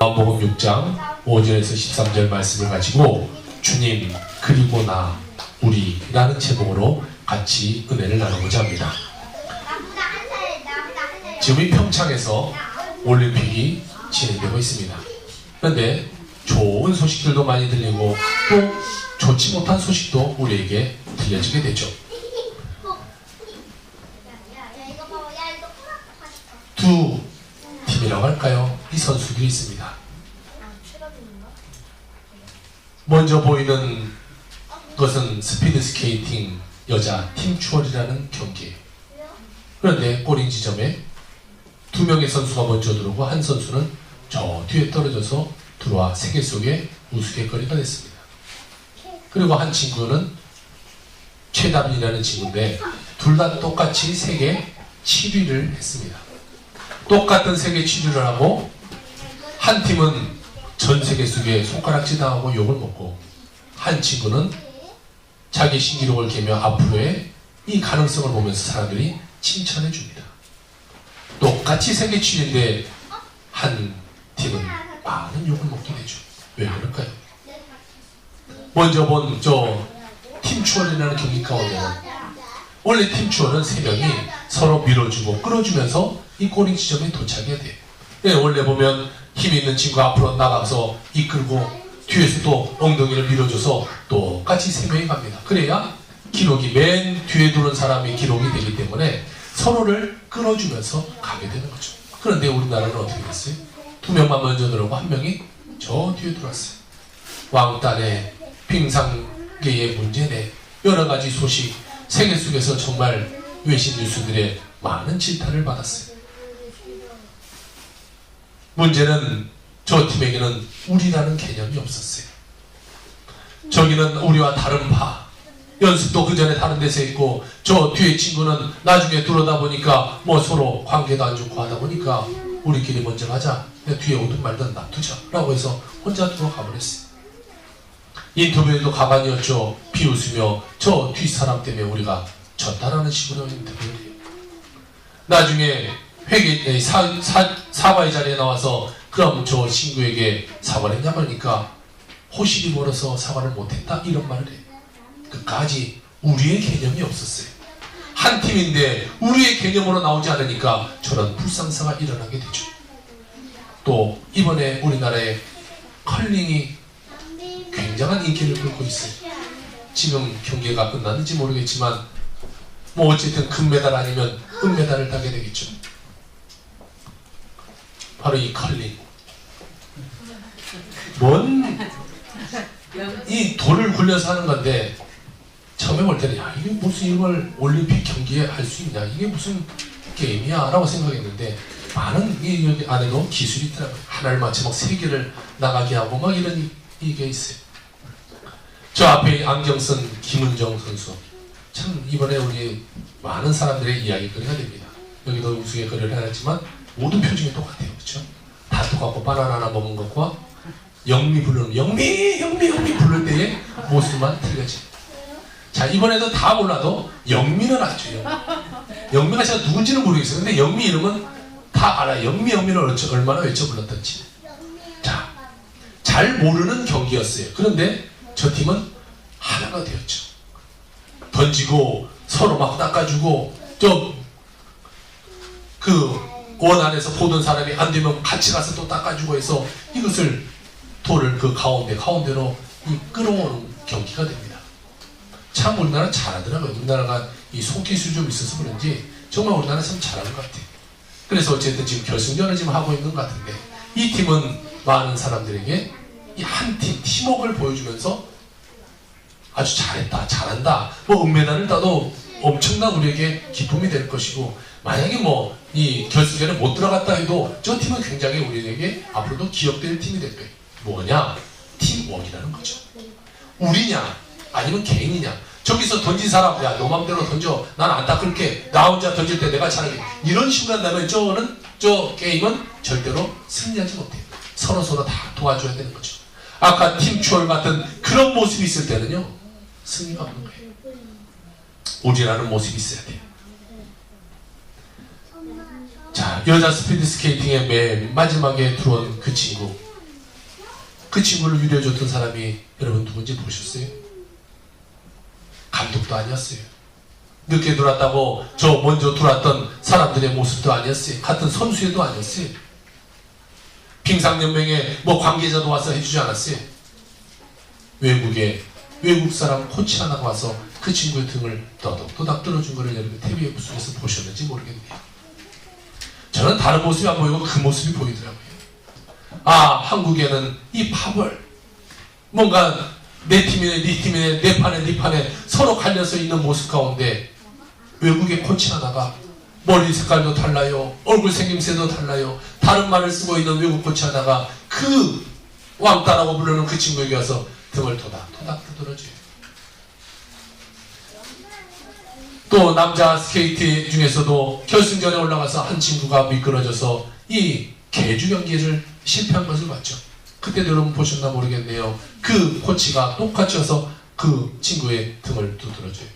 요한복음 6장 5절에서 13절 말씀을 가지고 주님 그리고 나 우리라는 제목으로 같이 은혜를 나누고자 합니다. 지금 이 평창에서 올림픽이 진행되고 있습니다. 그런데 좋은 소식들도 많이 들리고 또 좋지 못한 소식도 우리에게 들려지게 되죠. 두 팀이라고 할까요? 이 선수들이 있습니다. 먼저 보이는 것은 스피드 스케이팅 여자 팀 추월이라는 경기예요. 그런데 꼬링 지점에 두 명의 선수가 먼저 들어오고 한 선수는 저 뒤에 떨어져서 들어와 세계 속의 우스갯거리가 됐습니다. 그리고 한 친구는 최다빈이라는 친구인데 둘 다 똑같이 세계 7위를 했습니다. 똑같은 세계 7위를 하고 한 팀은 전 세계 속에 손가락질 당하고 욕을 먹고 한 친구는 자기 신기록을 깨며 앞으로의 이 가능성을 보면서 사람들이 칭찬해 줍니다. 똑같이 세계 7위인데 한 팀은 많은 욕을 먹게 되죠. 왜 그럴까요? 먼저 본 저 팀 추월이라는 경기 가운데는 원래 팀 추월은 세 명이 서로 밀어주고 끌어주면서 이 꼬링 지점에 도착해야 돼요. 네, 원래 보면 힘 있는 친구가 앞으로 나가서 이끌고 뒤에서 또 엉덩이를 밀어줘서 똑같이 세 명이 갑니다. 그래야 기록이 맨 뒤에 두는 사람이 기록이 되기 때문에 서로를 끌어주면서 가게 되는 거죠. 그런데 우리나라는 어떻게 됐어요? 두 명만 먼저 들어오고 한 명이 저 뒤에 들어왔어요. 왕따네, 빙상계의 문제네, 여러 가지 소식, 세계 속에서 정말 외신 뉴스들의 많은 질타를 받았어요. 문제는 저 팀에게는 우리라는 개념이 없었어요. 저기는 우리와 다른 파, 연습도 그 전에 다른 데서 했고 저 뒤에 친구는 나중에 들어오다 보니까 뭐 서로 관계도 안 좋고 하다 보니까 우리끼리 먼저 가자, 내가 뒤에 오든 말든 놔두자 라고 해서 혼자 들어가 버렸어요. 인터뷰에도 가만히였죠. 비웃으며 저 뒷사람 때문에 우리가 졌다라는 식으로 인터뷰를 해요. 나중에 회계 사과의 자리에 나와서 그럼 저 친구에게 사과를 했냐 말니까 호실이 멀어서 사과를 못했다 이런 말을 해요. 끝까지 우리의 개념이 없었어요. 한 팀인데 우리의 개념으로 나오지 않으니까 저런 불상사가 일어나게 되죠. 또 이번에 우리나라의 컬링이 굉장한 인기를 끌고 있어요. 지금 경기가 끝났는지 모르겠지만 뭐 어쨌든 금메달 아니면 은메달을 따게 되겠죠. 바로 이 컬링. 이 돌을 굴려서 하는 건데 처음에 볼 때는 야 이게 무슨 이걸 올림픽 경기에 할 수 있냐, 이게 무슨 게임이야 라고 생각했는데 많은 여기 안에도 기술이 있더라고요. 하나를 맞춰 막 세 개를 나가게 하고 막 이런 이게 있어요. 저 앞에 안경 쓴 김은정 선수 참 이번에 우리 많은 사람들의 이야기거리가 됩니다. 여기도 우스갯거리를 해놨지만 모든 표정이 똑같아요. 그렇죠? 다 똑같고 바나나 하나 먹은 것과 영미 부르는 영미 부를 때의 모습만 틀려져. 자, 이번에도 다 몰라도 영미는 알죠. 영미가 제가 누군지는 모르겠어요. 근데 영미 이름은 다 알아요. 영미를 얼마나 외쳐 불렀던지. 자, 잘 모르는 경기였어요. 그런데 저 팀은 하나가 되었죠. 던지고 서로 막 닦아주고 원 안에서 보던 사람이 안 되면 같이 가서 또 닦아주고 해서 이것을 돌을 그 가운데로 끌어오는 경기가 됩니다. 참 우리나라 잘하더라고요. 우리나라가 이 손기술이 좀 있어서 그런지 정말 우리나라 참 잘하는 것 같아요. 그래서 어쨌든 지금 결승전을 지금 하고 있는 것 같은데 이 팀은 많은 사람들에게 이 한 팀, 팀워크를 보여주면서 아주 잘했다, 잘한다, 뭐 은메달을 따도 엄청난 우리에게 기쁨이 될 것이고 만약에 뭐 이 결승전에 못 들어갔다 해도 저 팀은 굉장히 우리에게 앞으로도 기억될 팀이 될 거예요. 뭐냐? 팀워크라는 거죠. 우리냐 아니면 개인이냐. 저기서 던진 사람 야 너 맘대로 던져, 난 안 닦을게, 나 혼자 던질 때 내가 잘하게, 이런 식으로 한다면 저 게임은 절대로 승리하지 못해요. 서로 다 도와줘야 되는 거죠. 아까 팀 추월 같은 그런 모습이 있을 때는요 승리가 없는 거예요. 우리라는 모습이 있어야 돼요. 자, 여자 스피드 스케이팅의 맨 마지막에 들어온 그 친구 그 친구를 위로해줬던 사람이 여러분 누군지 보셨어요? 감독도 아니었어요. 늦게 들어왔다고 저 먼저 들어왔던 사람들의 모습도 아니었어요. 같은 선수회도 아니었어요. 빙상연맹에 뭐 관계자도 와서 해주지 않았어요. 외국 사람 코치 하나가 와서 그 친구의 등을 또닥또닥 뚫어준 거를 여러분 TV 속에서 보셨는지 모르겠네요. 저는 다른 모습이 안 보이고 그 모습이 보이더라고요. 아, 한국에는 이 파벌, 뭔가 내 팀이네 네 팀이네 내 판에 네 판에 서로 갈려서 있는 모습 가운데 외국의 코치 하나가 머리 색깔도 달라요, 얼굴 생김새도 달라요, 다른 말을 쓰고 있는 외국 코치 하나가 그 왕따라고 부르는 그 친구에게 와서 등을 토닥토닥 두드려줘요. 또 남자 스케이트 중에서도 결승전에 올라가서 한 친구가 미끄러져서 이 계주 경기를 실패한 것을 봤죠. 그때도 여러분 보셨나 모르겠네요. 그 코치가 똑같이 와서 그 친구의 등을 두드려줘요.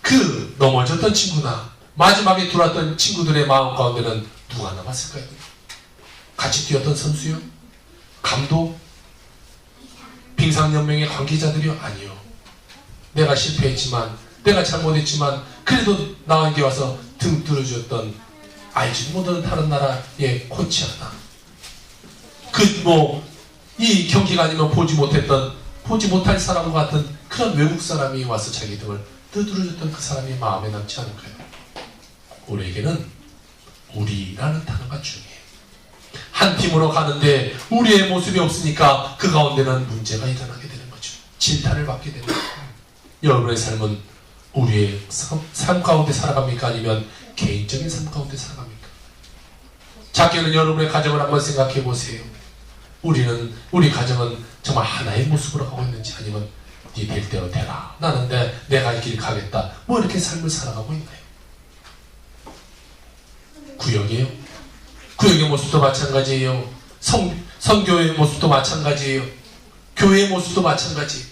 그 넘어졌던 친구나 마지막에 들어왔던 친구들의 마음 가운데는 누가 남았을까요? 같이 뛰었던 선수요? 감독? 빙상연맹의 관계자들이요? 아니요. 내가 실패했지만, 내가 잘못했지만 그래도 나에게 와서 등 뚫어주었던 알지도 못하는 다른 나라의 코치 하나, 이 경기가 아니면 보지 못할 사람과 같은 그런 외국 사람이 와서 자기 등을 두드려줬던 그 사람이 마음에 남지 않을까요? 우리에게는 우리라는 단어가 중요해요. 한 팀으로 가는데 우리의 모습이 없으니까 그 가운데는 문제가 일어나게 되는 거죠. 질타를 받게 되는 거예요. 여러분의 삶은 우리의 삶 가운데 살아갑니까? 아니면 개인적인 삶 가운데 살아갑니까? 작게는 여러분의 가정을 한번 생각해 보세요. 우리 가정은 정말 하나의 모습으로 가고 있는지, 아니면 네 될 대로 되라, 나는 내 갈 길 가겠다, 뭐 이렇게 삶을 살아가고 있나요? 구역이에요. 구역의 모습도 마찬가지예요. 성교의 모습도 마찬가지예요. 교회의 모습도 마찬가지예요.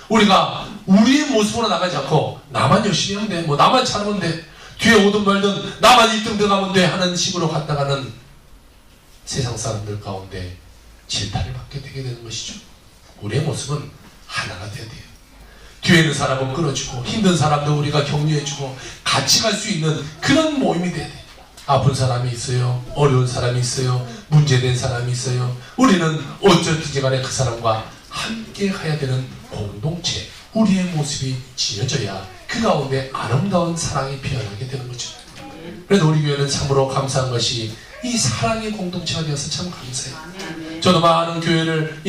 우리가 우리의 모습으로 나가지 않고 나만 열심히 하면 돼, 뭐 나만 잘하면 돼, 뒤에 오든 말든 나만 1등 들어가면 돼 하는 식으로 갔다가는 세상 사람들 가운데 질타를 받게 되게 되는 것이죠. 우리의 모습은 하나가 돼야 돼요. 뒤에 있는 사람은 끌어주고 힘든 사람도 우리가 격려해주고 같이 갈 수 있는 그런 모임이 돼야 돼요. 아픈 사람이 있어요, 어려운 사람이 있어요, 문제된 사람이 있어요. 우리는 어쨌든지 간에 그 사람과 함께 가야 되는 공동체, 우리의 모습이 지어져야 그 가운데 아름다운 사랑이 피어나게 되는 거죠. 그래서 우리 교회는 참으로 감사한 것이 이 사랑의 공동체가 되어서 참 감사해요. 저도 많은 교회를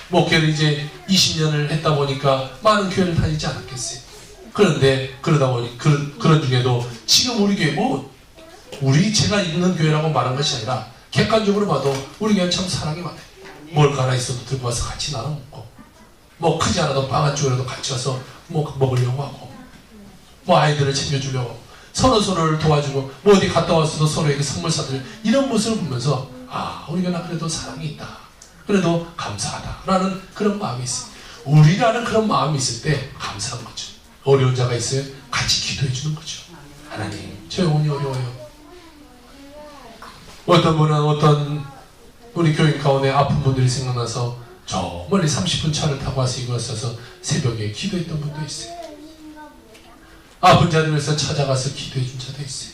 목회를 이제 20년을 했다 보니까 많은 교회를 다니지 않았겠어요. 그런데 그러다 보니 그런 중에도 지금 우리 교회 제가 있는 교회라고 말한 것이 아니라 객관적으로 봐도 우리 교회는 참 사랑이 많아요. 뭘 하나 있어도 들고 와서 같이 나눠 먹고, 크지 않아도 빵 한 쪽이라도 같이 와서 먹으려고 하고, 아이들을 챙겨주려고 서로를 도와주고, 어디 갔다 왔어도 서로에게 선물 사들, 이런 모습을 보면서 우리 교회는 그래도 사랑이 있다, 그래도 감사하다 라는 그런 마음이 있어요. 우리라는 그런 마음이 있을 때 감사한 거죠. 어려운 자가 있어요? 같이 기도해 주는 거죠. 하나님, 저 영혼이 어려워요. 어떤 분은 우리 교인 가운데 아픈 분들이 생각나서 저 멀리 30분 차를 타고 와서 이걸 써서 새벽에 기도했던 분도 있어요. 아픈 자들을 위해서 찾아가서 기도해 준 자도 있어요.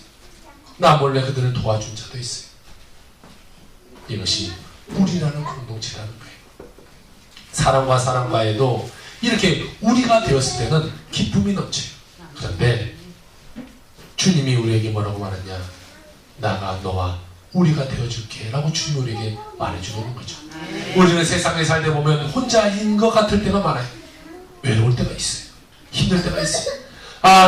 나 몰래 그들을 도와준 자도 있어요. 이것이 우리라는 공동체라는 거예요. 사람과 사람과에도 이렇게 우리가 되었을 때는 기쁨이 넘쳐요. 그런데 주님이 우리에게 뭐라고 말하냐? 나가 너와 우리가 되어줄게 라고 주님이 우리에게 말해주고 있는 거죠. 우리는 세상에 살다 보면 혼자인 것 같을 때가 많아요. 외로울 때가 있어요. 힘들 때가 있어요.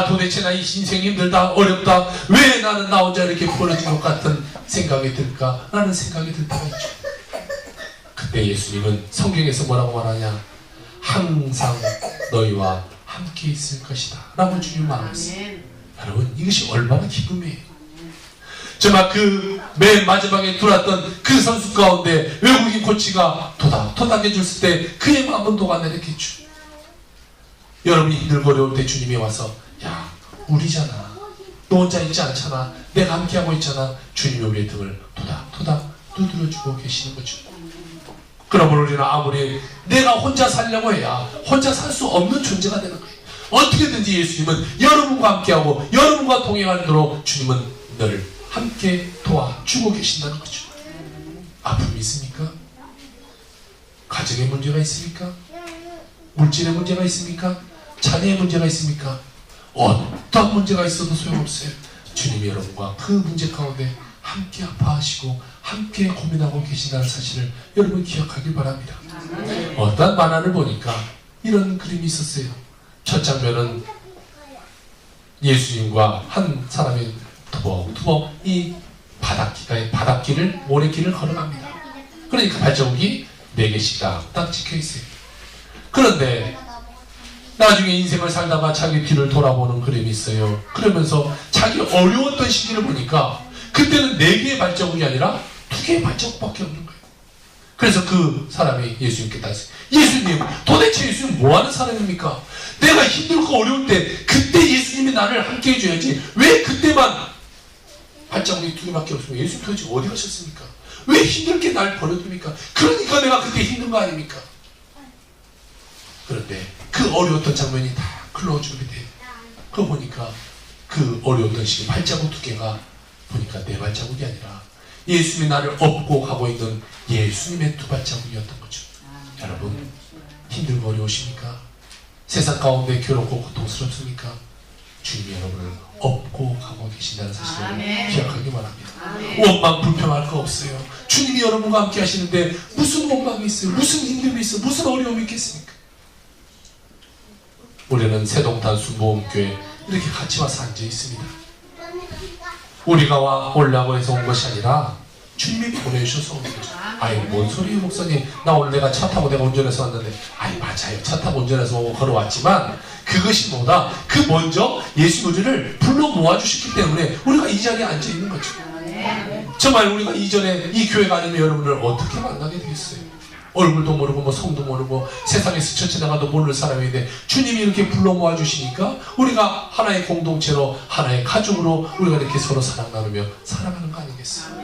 도대체 나 이 인생이 힘들다, 어렵다, 왜 나는 나 혼자 이렇게 벌어진 것 같은 생각이 들까? 라는 생각이 들 때가 있죠. 그때 예수님은 성경에서 뭐라고 말하냐? 항상 너희와 함께 있을 것이다 라고 주님 말했어요. 여러분, 이것이 얼마나 기쁨이에요. 정말 그 맨 마지막에 들어왔던 그 선수 가운데 외국인 코치가 토닥토닥 해줬을 때 그의 마음은 녹아내렸겠죠. 여러분이 힘들고 어려울 때 주님이 와서 야, 우리잖아, 너 혼자 있지 않잖아, 내가 함께하고 있잖아, 주님이 우리의 등을 토닥토닥 두드려주고 계시는 거죠. 그러므로 우리는 아무리 내가 혼자 살려고 해야 혼자 살 수 없는 존재가 되는 거예요. 어떻게든지 예수님은 여러분과 함께하고 여러분과 동행하도록 주님은 너를 함께 도와주고 계신다는 거죠. 아픔이 있습니까? 가정에 문제가 있습니까? 물질의 문제가 있습니까? 자녀의 문제가 있습니까? 어떤 문제가 있어도 소용없어요. 주님이 여러분과 그 문제 가운데 함께 아파하시고 함께 고민하고 계신다는 사실을 여러분 기억하길 바랍니다. 어떤 만화를 보니까 이런 그림이 있었어요. 첫 장면은 예수님과 한 사람이 투벅투벅 이 바닷길을 모래길을 걸어갑니다. 그러니까 발자국이 4개씩 딱 찍혀있어요. 그런데 나중에 인생을 살다가 자기 뒤를 돌아보는 그림이 있어요. 그러면서 자기 어려웠던 시기를 보니까 그때는 4개의 발자국이 아니라 2개의 발자국밖에 없는 거예요. 그래서 그 사람이 예수님께 따졌어요. 예수님, 도대체 예수님 뭐하는 사람입니까? 내가 힘들고 어려울 때 그때 예수님이 나를 함께 해줘야지 왜 그때만 발자국이 2개밖에 없으면 예수님 도대체 어디 가셨습니까? 왜 힘들게 날 버려둡니까? 그러니까 내가 그때 힘든 거 아닙니까? 그런데 그 어려웠던 장면이 다 클로즈 준비돼요. 그거 보니까 그 어려웠던 시기 발자국 2개가 보니까 4발자국이 아니라 예수님이 나를 업고 가고 있는 예수님의 2발자국이었던 거죠. 여러분, 힘들고 어려우십니까? 세상 가운데 괴롭고 고통스럽습니까? 주님이 여러분을 업고 가고 계신다는 사실을 기억하기 바랍니다. 원망 불평할 거 없어요. 주님이 여러분과 함께 하시는데 무슨 원망이 있어요? 무슨 힘듦이 있어요? 무슨 어려움이 있겠습니까? 우리는 세동탄 순복음교회 이렇게 같이 와서 앉아 있습니다. 우리가 올라고 해서 온 것이 아니라 주님이 보내주셔서 온 거죠. 아이 뭔 소리예요 목사님, 나 오늘 내가 차 타고 내가 운전해서 왔는데, 아이 맞아요, 차 타고 운전해서 오고 걸어왔지만 그것이 뭐다, 그 먼저 예수 우리를 불러 모아주셨기 때문에 우리가 이 자리에 앉아 있는 거죠. 정말 우리가 이전에 이 교회가 아니면 여러분을 어떻게 만나게 되겠어요? 얼굴도 모르고 뭐 성도 모르고 세상에 스쳐 지나가도 모를 사람인데 주님이 이렇게 불러 모아주시니까 우리가 하나의 공동체로 하나의 가족으로 우리가 이렇게 서로 사랑 나누며 살아가는 거 아니겠어요?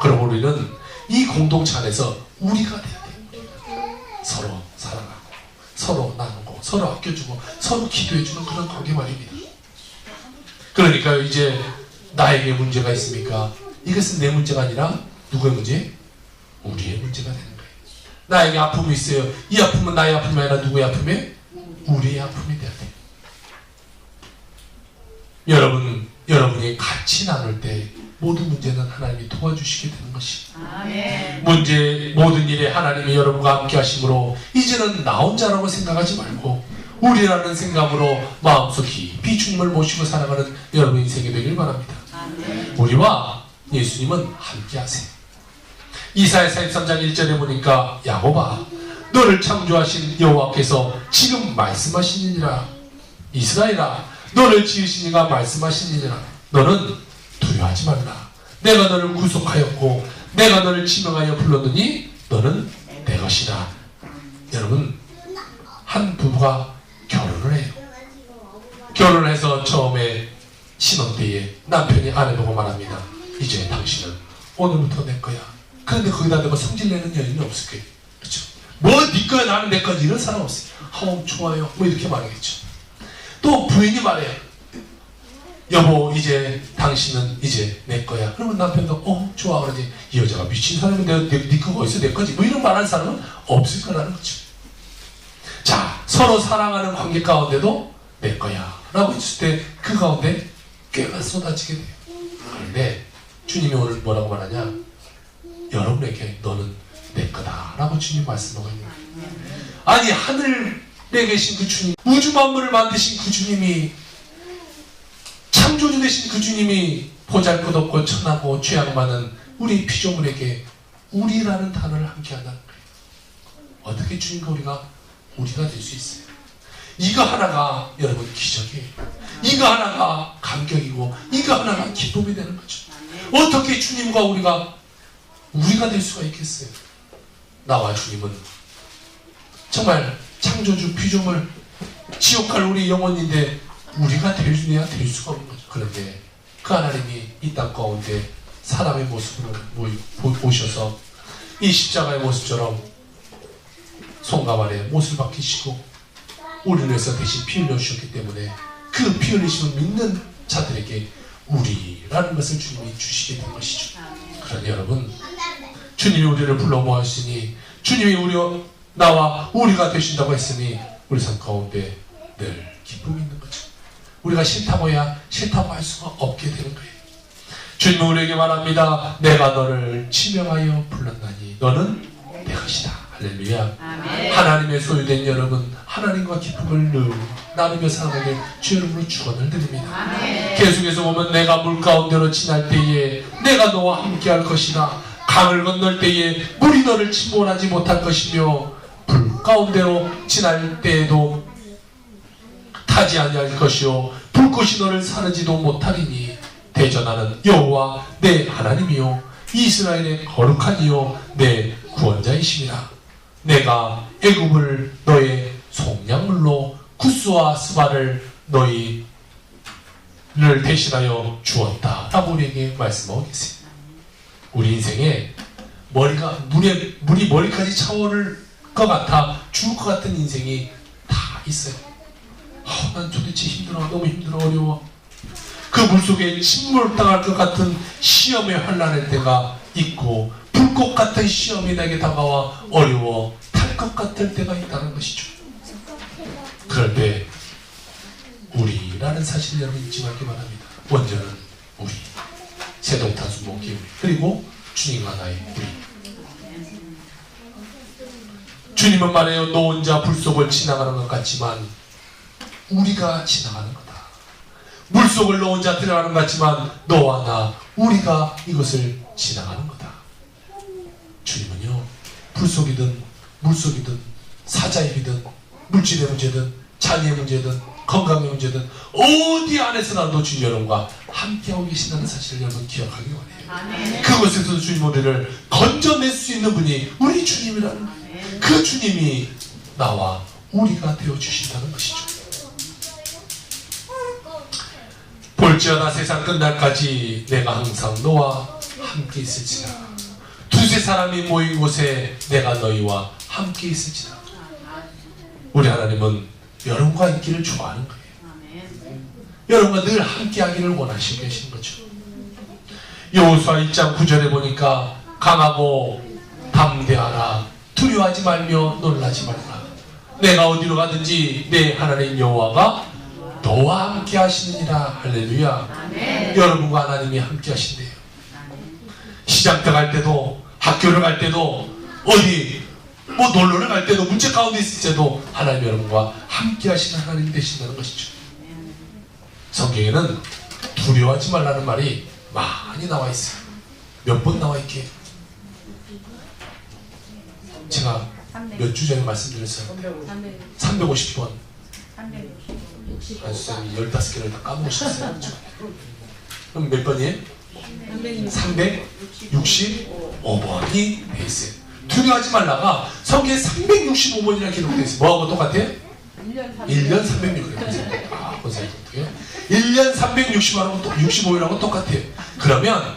그럼 우리는 이 공동체 안에서 우리가 돼야 돼요. 서로 사랑하고 서로 나누고 서로 아껴주고 서로 기도해주는 그런 관계 말입니다. 그러니까 이제 나에게 문제가 있습니까? 이것은 내 문제가 아니라 누구의 문제? 우리의 문제가 되는 거예요. 나에게 아픔이 있어요. 이 아픔은 나의 아픔이 아니라 누구의 아픔이에요? 우리의 아픔이 돼야 돼요. 여러분이 같이 나눌 때 모든 문제는 하나님이 도와주시게 되는 것이. 모든 일에 하나님이 여러분과 함께 하심으로 이제는 나 혼자라고 생각하지 말고 우리라는 생각으로 마음속 깊이 주님을 모시고 살아가는 여러분 인생이 되길 바랍니다. 우리와 예수님은 함께 하세요. 이사야 43장 1절에 보니까 야곱아, 너를 창조하신 여호와께서 지금 말씀하시니라. 이스라엘아, 너를 지으시니가 말씀하시니라. 너는 두려워하지 말라. 내가 너를 구속하였고 내가 너를 지명하여 불렀느니 너는 내 것이다. 여러분, 한 부부가 결혼을 해요. 결혼을 해서 처음에 신혼 때에 남편이 아내 보고 말합니다. 이제 당신은 오늘부터 내 거야. 그런데 거기다 대고 성질내는 여인은 없을 거예요. 그렇죠? 뭐 네 거야 나는 내 거지 이런 사람 없어요. 좋아요 뭐 이렇게 말하겠죠. 또 부인이 말해요. 여보 이제 당신은 이제 내 거야. 그러면 남편도 좋아 그러지. 이 여자가 미친 사람인데 네 거가 어디서 내 거지 뭐 이런 말하는 사람은 없을 거라는 거죠. 자, 서로 사랑하는 관계 가운데도 내 거야 라고 했을 때 그 가운데 꾀가 쏟아지게 돼요. 그런데 주님이 오늘 뭐라고 말하냐, 여러분에게 너는 내 거다 라고 주님 말씀하고 있는 거예요. 아니 하늘에 계신 그 주님, 우주 만물을 만드신 그 주님이, 창조주 되신 그 주님이 보잘것없고 천하고 죄악 많은 우리 피조물에게 우리라는 단어를 함께 한다는 거예요. 어떻게 주님과 우리가 될 수 있어요? 이거 하나가 여러분 기적이에요. 이거 하나가 감격이고 이거 하나가 기쁨이 되는 거죠. 어떻게 주님과 우리가 될 수가 있겠어요? 나와 주님은 정말 창조주 피조물 지옥할 우리 영혼인데 우리가 될 수가 없는 거죠. 그런데 그 하나님이 이 땅 가운데 사람의 모습으로 오셔서 이 십자가의 모습처럼 손과 발에 못을 박히시고 우리를 위해서 대신 피 흘려주셨기 때문에 그 피 흘리심을 믿는 자들에게 우리라는 것을 주님이 주시게 된 것이죠. 그러니 여러분, 주님이 우리를 불러 모았으니, 주님이 나와 우리가 되신다고 했으니 우리 삶 가운데 늘 기쁨이 있는 거죠. 우리가 싫다고 해야 싫다고 할 수가 없게 되는 거예요. 주님은 우리에게 말합니다. 내가 너를 지명하여 불렀나니 너는 내 것이다. 할렐루야. 아멘. 하나님의 소유된 여러분, 하나님과 기쁨을 늘 나누며 살아가길 주 여러분으로 축원을 드립니다. 아멘. 계속해서 보면 내가 물 가운데로 지날 때에 내가 너와 함께 할 것이나 강을 건널 때에 물이 너를 침몰하지 못할 것이며 불 가운데로 지날 때에도 타지 아니할 것이요 불꽃이 너를 사르지도 못하리니 대전하는 여호와 내 하나님이요 이스라엘의 거룩한 이요 내 구원자이심이라. 내가 애굽을 너의 속량물로 구스와 스바를 너희를 대신하여 주었다 라고 우리에게 말씀하고 계세요. 우리 인생에 물이 머리까지 차오를 것 같아 죽을 것 같은 인생이 다 있어요. 난 도대체 힘들어, 너무 힘들어, 어려워. 그 물속에 침몰당할 것 같은 시험에 환난할 때가 있고 불꽃 같은 시험이 내게 다가와 어려워 탈 것 같을 때가 있다는 것이죠. 그런데 우리라는 사실을 여러분 잊지 말기 바랍니다. 원전은 우리, 세동탄수 모기 우리, 그리고 주님과 나의 우리. 주님은 말해요. 너 혼자 불 속을 지나가는 것 같지만 우리가 지나가는 거다. 물속을 너 혼자 들어가는 것 같지만 너와 나, 우리가 이것을 지나가는 거다. 주님은요, 불속이든 물속이든 사자입이든 물질의 문제든 자녀의 문제든 건강의 문제든 어디 안에서라도 주님 여러분과 함께하고 계신다는 사실을 여러분 기억하기 원해요. 그것에서 주님 우리를 건져낼 수 있는 분이 우리 주님이라는 거예요. 그 주님이 나와 우리가 되어주신다는 것이죠. 볼지어다 세상 끝날까지 내가 항상 너와 함께 있을지라. 두세 사람이 모인 곳에 내가 너희와 함께 있을지라. 우리 하나님은 여러분과 있기를 좋아하는 거예요. 여러분과 늘 함께 하기를 원하시고 계신 거죠. 여호수아 1장 9절에 보니까 강하고 담대하라. 두려워하지 말며 놀라지 말라. 내가 어디로 가든지 내 하나님 여호와가 너와 함께 하시느니라. 할렐루야. 아멘. 여러분과 하나님이 함께 하신대요. 시장 때 갈 때도, 학교를 갈 때도, 어디 놀러를 갈 때도, 문제 가운데 있을 때도 하나님 여러분과 함께 하시는 하나님이 되신다는 것이죠. 성경에는 두려워하지 말라는 말이 많이 나와 있어요. 몇 번 나와 있게? 제가 몇 주 전에 말씀드렸어요. 350번. 선생님이 15개를 다 까먹으셨어요. 그럼 몇 번이에요? 365번이 돼 있어요. 두려워하지 말라가 성경에 365번이나 기록되어 있어요. 뭐하고 똑같아요? 1년 365일. 권사님 어떻게? 1년 365일하고 똑같아요. 그러면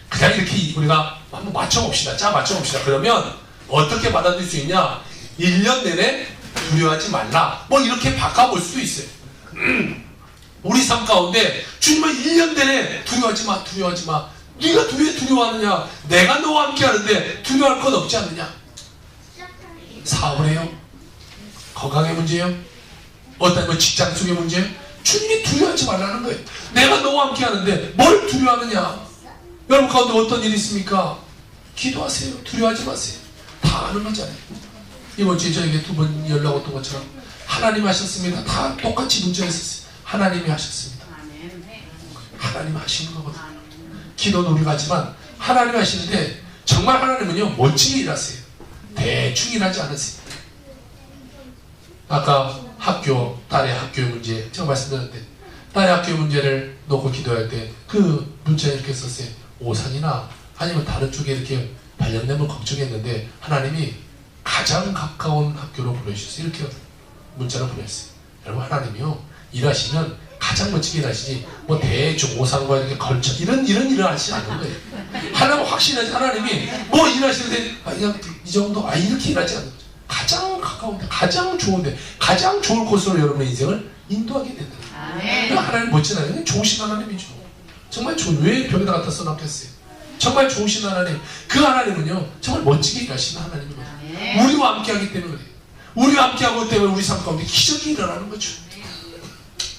그냥 이렇게 우리가 한번 맞춰봅시다. 맞춰봅시다. 그러면 어떻게 받아들일 수 있냐? 1년 내내 두려워하지 말라. 이렇게 바꿔볼 수도 있어요. 우리 삶 가운데 주님은 1년 내내 두려워하지 마. 네가 왜 두려워하느냐? 내가 너와 함께 하는데 두려워할 것 없지 않느냐? 사업을 해요? 건강의 문제요? 어떤 직장 속의 문제요? 주님이 두려워하지 말라는 거예요. 내가 너와 함께 하는데 뭘 두려워하느냐? 여러분 가운데 어떤 일이 있습니까? 기도하세요. 두려워하지 마세요. 다 아는 거잖아요. 이번 주에 저에게 2번 연락 왔던 것처럼 하나님 하셨습니다. 다 똑같이 문제가 있었어요. 하나님이 하셨습니다. 하나님 하시는 거거든요. 기도는 우리가 하지만 하나님 하시는데 정말 하나님은요 멋지게 일하세요. 대충 일하지 않으세요. 아까 딸의 학교 문제 제가 말씀드렸는데 딸의 학교 문제를 놓고 기도할 때 그 문자에 이렇게 썼어요. 오산이나 아니면 다른 쪽에 이렇게 발령되면 걱정했는데 하나님이 가장 가까운 학교로 보내주셨어요. 이렇게 문자를 보냈어요. 여러분 하나님이요 일하시면 가장 가장 멋지게 일하시지 뭐 대충 오산과 이렇게 걸쳐 이런 일을 하시지 않는 거예요. 하나님 확신하지 하나님이 뭐 일하시는데 그냥 이 정도 이렇게 일하지 않는 거죠. 가장 가까운데 가장 좋은데 가장 좋을 곳으로 여러분의 인생을 인도하게 된다. 하나님 멋지나요? 좋으신 하나님이죠. 정말 좋은 왜 벽에다 갖다 써놨겠어요? 정말 좋으신 하나님. 그 하나님은요 정말 멋지게 일하시는 하나님이거든요. 우리와 함께하기 때문에 그래요. 우리와 함께하기 때문에 우리 삶 가운데 기적이 일어나는 거죠.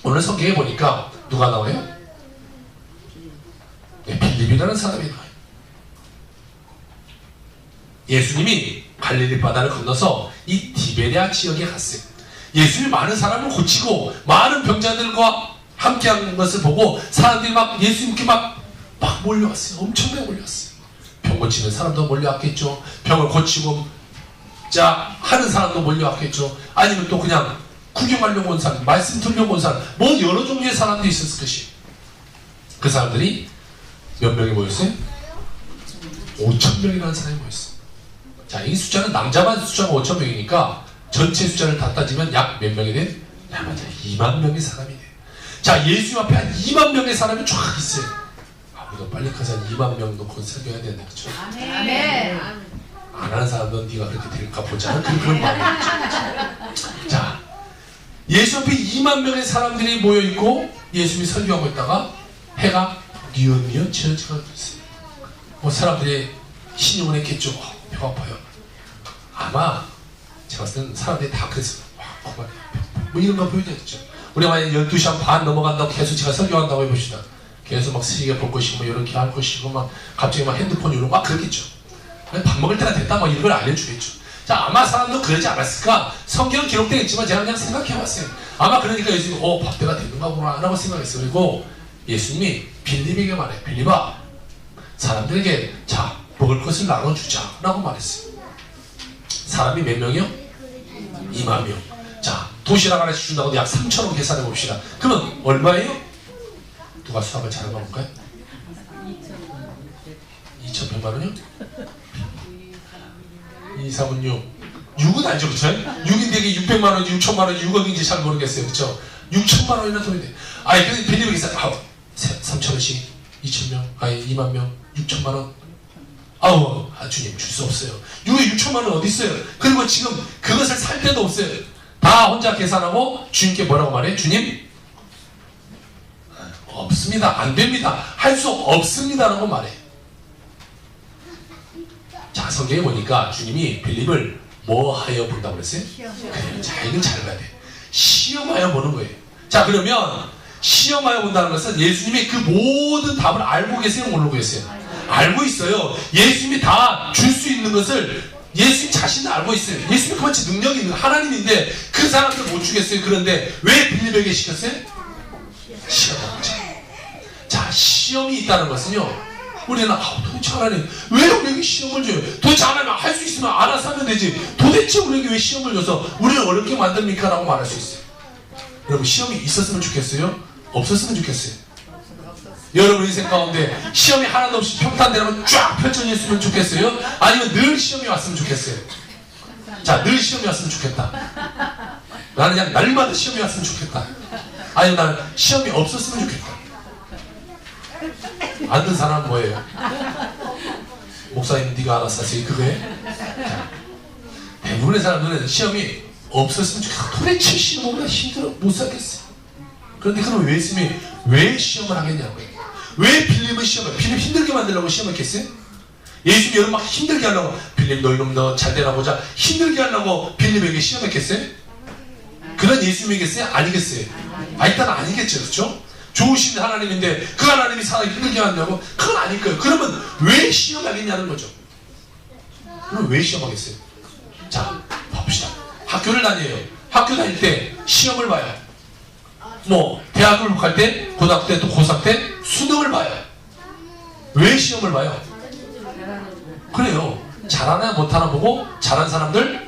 오늘 성경에 보니까 누가 나와요? 네, 빌립이라는 사람이 나와요. 예수님이 갈릴리 바다를 건너서 이 디베랴 지역에 갔어요. 예수님이 많은 사람을 고치고 많은 병자들과 함께하는 것을 보고 사람들이 막 예수님께 막 몰려왔어요. 엄청나게 몰려왔어요. 병 고치는 사람도 몰려왔겠죠. 병을 고치고 하는 사람도 몰려왔겠죠. 아니면 또 그냥 구경하려고 온 사람, 말씀 들으려고 온 사람, 뭐 여러 종류의 사람들이 있었을 것이에요. 그 사람들이 몇 명이 모였어요? 5,000명이라는 사람이 모였어요. 자, 이 숫자는 남자만 숫자가 5,000명이니까 전체 숫자를 다 따지면 약 몇 명이 돼? 야, 맞아. 2만 명의 사람이 돼. 자, 예수 앞에 한 2만 명의 사람이 쫙 있어요. 우리가 빨리 가서 한 2만 명 놓고 설교해야 되는데, 그렇죠? 아멘. 안 하는 사람은 네가 그렇게 될까 보자. 그런 마음이죠. 자, 예수 앞에 2만 명의 사람들이 모여있고 예수님이 설교하고 있다가 해가 뉘엿뉘엿 지어지고 있어요. 뭐 사람들이 신용을 했겠죠. 배가 아파요. 아마 제가 봤을 때는 사람들이 다 그랬어요. 그만해. 뭐 이런 거 보여줬죠. 우리가 만약 12시 한 반 넘어간다고 계속 제가 설교한다고 해봅시다. 계속 막 시계 볼 것이고 뭐 이렇게 할 것이고 막 갑자기 막 핸드폰 이런 거 막 그랬겠죠. 밥 먹을 때가 됐다 뭐 이런 걸 알려주겠죠. 자, 아마 사람도 그러지 않았을까? 성경은 기록되어 있지만 제가 그냥 생각해봤어요. 아마 그러니까 예수님이 밥 때가 됐는가 보나 라고 생각했어요. 그리고 예수님이 빌립에게 말해요. 빌립아, 사람들에게 자, 먹을 것을 나눠주자 라고 말했어요. 사람이 몇 명이요? 2만 명. 자, 도시락 하나씩 준다고 약 3,000원 계산해 봅시다. 그러면 얼마예요? 누가 수학을 잘 해볼까요? 2,100만 원이요? 2, 3은 6. 6은 알죠, 그쵸? 6인데 600만 원, 6천만 원, 6억인지 잘 모르겠어요, 그쵸? 6천만 원이나 돈이 돼. 그래서 빌립에게 3,000원씩, 2,000명, 2만 명, 6천만 원. 주님, 줄 수 없어요. 6천만 원 어디 있어요? 그리고 지금 그것을 살 데도 없어요. 다 혼자 계산하고 주님께 뭐라고 말해? 주님, 없습니다. 안 됩니다. 할 수 없습니다라고 말해. 자, 성경에 보니까 주님이 빌립을 뭐 하여 본다고 그랬어요? 그래, 자, 이건 잘 봐야 돼. 시험하여 보는 거예요. 자, 그러면 시험하여 본다는 것은 예수님이 그 모든 답을 알고 계세요? 모르고 계세요? 알고 있어요. 예수님이 다 줄 수 있는 것을 예수님 자신도 알고 있어요. 예수님이 그만치 능력이 있는 하나님인데 그 사람들 못 주겠어요. 그런데 왜 빌립에게 시켰어요? 시험하는 거죠. 자, 시험이 있다는 것은요, 우리는 도대체 하나님 왜 우리에게 시험을 줘요? 도대체 하나님 할 수 있으면 알아서 하면 되지. 도대체 우리에게 왜 시험을 줘서 우리를 어렵게 만듭니까? 라고 말할 수 있어요. 여러분, 시험이 있었으면 좋겠어요? 없었으면 좋겠어요? 여러분 인생 가운데 시험이 하나도 없이 평탄대로 쫙 펼쳐졌으면 좋겠어요? 아니면 늘 시험이 왔으면 좋겠어요? 자, 늘 시험이 왔으면 좋겠다. 나는 그냥 날마다 시험이 왔으면 좋겠다. 아니면 나는 시험이 없었으면 좋겠다. 안 든 사람은 뭐예요? 목사님 네가 알아서 하세요. 그거예요? 자, 대부분의 사람들은 시험이 없었으면 좋겠다. 도대체 시험보다 힘들어 못 살겠어요. 그런데 그럼 예수님이 왜 시험을 하겠냐고요? 왜 빌립은 시험을, 빌립 힘들게 만들려고 시험을 했겠어요? 예수님이 여러분 막 힘들게 하려고, 빌립 너 이놈 너 잘 되나 보자, 힘들게 하려고 빌립에게 시험했겠어요? 그런 예수님이겠어요? 아니겠어요? 일단 아니겠죠, 그렇죠? 좋으신 하나님인데 그 하나님이 사람 힘들게 하냐고? 그건 아닐 거예요. 그러면 왜 시험하겠냐는 거죠. 그럼 왜 시험하겠어요? 자, 봅시다. 학교를 다녀요. 학교 다닐 때 시험을 봐요. 뭐 대학을 갈 때, 고등학교 때, 또 고3 때 수능을 봐요. 왜 시험을 봐요? 그래요. 잘하나 못하나 보고 잘한 사람들,